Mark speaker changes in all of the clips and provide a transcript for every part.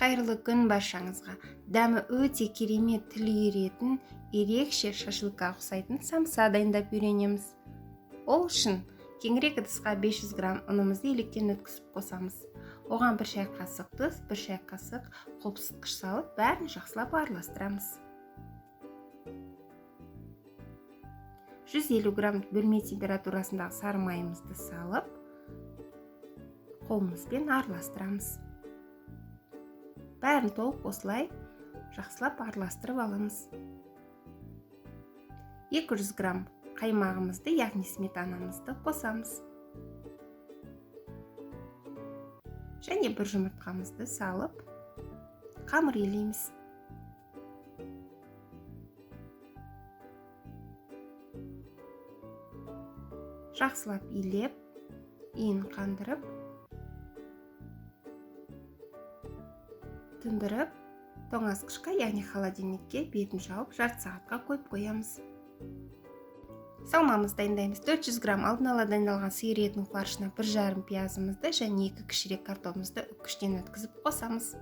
Speaker 1: Қайырлы күн баршаңызға. Дәмі өте керемет, тіл үйіретін, ерекше шашлыкқа ұқсайтын самса дайындап үйренеміз. Ол үшін кеңірек ыдысқа 500 грамм ұнымызды електен өткізіп қосамыз. Оған 1 шай қасық тұз, 1 шай қасық қопсытқыш салып, бәрін жақсылап араластырамыз. 150 грамм бөлме температурасындағы сары майымызды салып, қолымызбен араластырамыз. Бәрін толық осылай жақсылап араластырып аламыз. 200 грамм қаймағымызды, яғни сметанамызды қосамыз. Және 1 жұмыртқамызды салып, қамыр илейміз. Жақсылап илеп, иін қандырып, тұндырып, тоңазытқышқа, яғни холодильникке бетін жауып, жарты сағатқа қойып қоямыз. Салмамызды дайындаймыз. 400 грамм алдын ала дайындалған сиыр етінің фаршына 1,5 пиязымызды және 2 кішірек картопымызды үккіштен өткізіп қосамыз.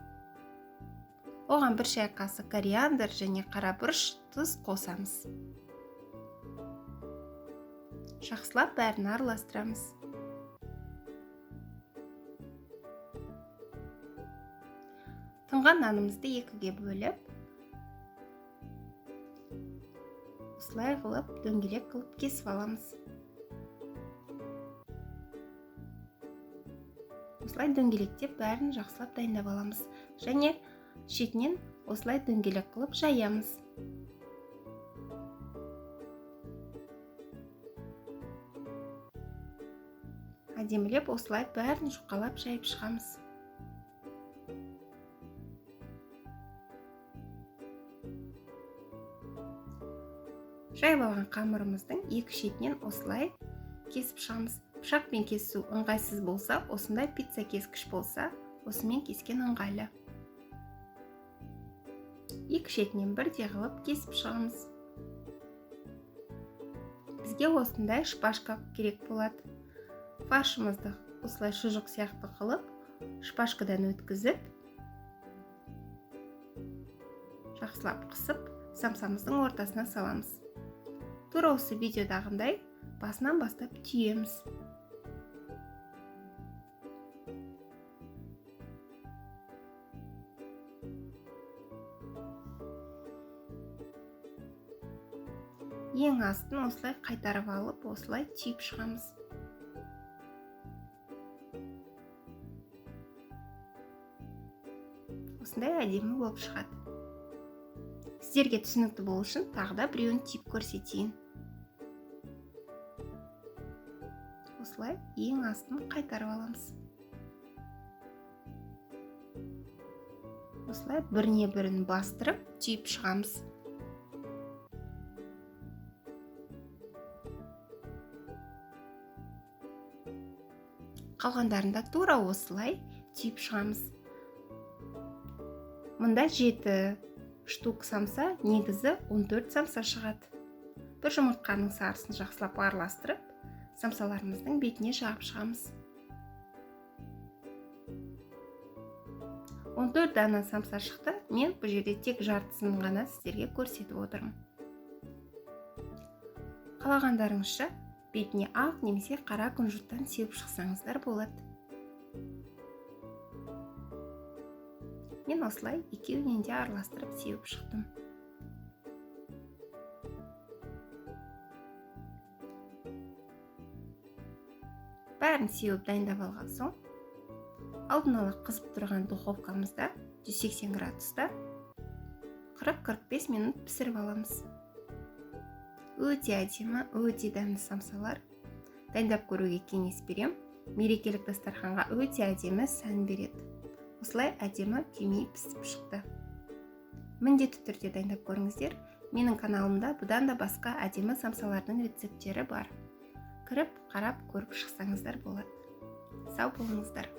Speaker 1: Оған 1 шай қасық кориандр және қара бұрыш, тұз қосамыз. Жақсылап бәрін араластырамыз. Тұнған нанымызды 2-ге бөліп, осылай қылып, дөңгелек қылып кесіп аламыз. Осылай дөңгелектеп бәрін жақсылап дайындап аламыз. Және шетінен осылай дөңгелек қылып жаямыз. Әдемілеп осылай бәрін жұқалап жайып шығамыз. Жайып алған қамырымыздың екі шетінен осылай кесіп шығамыз. Пышақпен кесу ыңғайсыз болса, осындай пицца кескіш болса, осымен кескен ыңғайлы. Екі шетінен бірдей қылып кесіп шығамыз. Бізге осындай шпажка керек болады. Фаршымызды осылай шұжық сияқты қылып, шпажкадан өткізіп, жақсылап қысып, самсамыздың ортасына саламыз. Тура осы видеодағындай басынан бастап түйеміз. Ең астын осылай қайтарып алып, осылай түйіп шығамыз. Осындай әдемі болып шығады. Сіздерге түсінікті болу үшін тағы да біреуін түйіп көрсетейін. Осылай ең астын қайтарып аламыз. Осылай біріне бірін бастырып түйіп шығамыз. Қалғандарында тура осылай түйіп шығамыз. Мұнда 7 штук самса, негізі 14 самса шығады. Бір жұмыртқаның сарысын жақсылап араластырып, самсаларымыздың бетіне жағып шығамыз. 14 дана самса шықты. Мен бұл жерде тек жартысын ғана сіздерге көрсетіп отырмын. Қалағандарыңызша бетіне ақ немесе қара күнжіттен сеуіп шықсаңыздар болады. Мен осылай екеуінен де араластырып сеуіп шықтым. Бәрін сеуіп дайындап алған соң, алдын ала қызып тұрған духовкамызда 180 градуста 40-45 минут пісіріп аламыз. Өте әдемі, өте дәмді самсалар. Дайындап көруге кеңес берем. Мерекелік дастарханға өте әдемі сән береді. Осылай әдемі күймей пісіп шықты. Міндетті түрде дайындап көріңіздер. Менің каналымда бұдан да басқа әдемі самсалардың рецептері бар. Кіріп, қарап, көріп шықсаңыздар болады. Сау болыңыздар.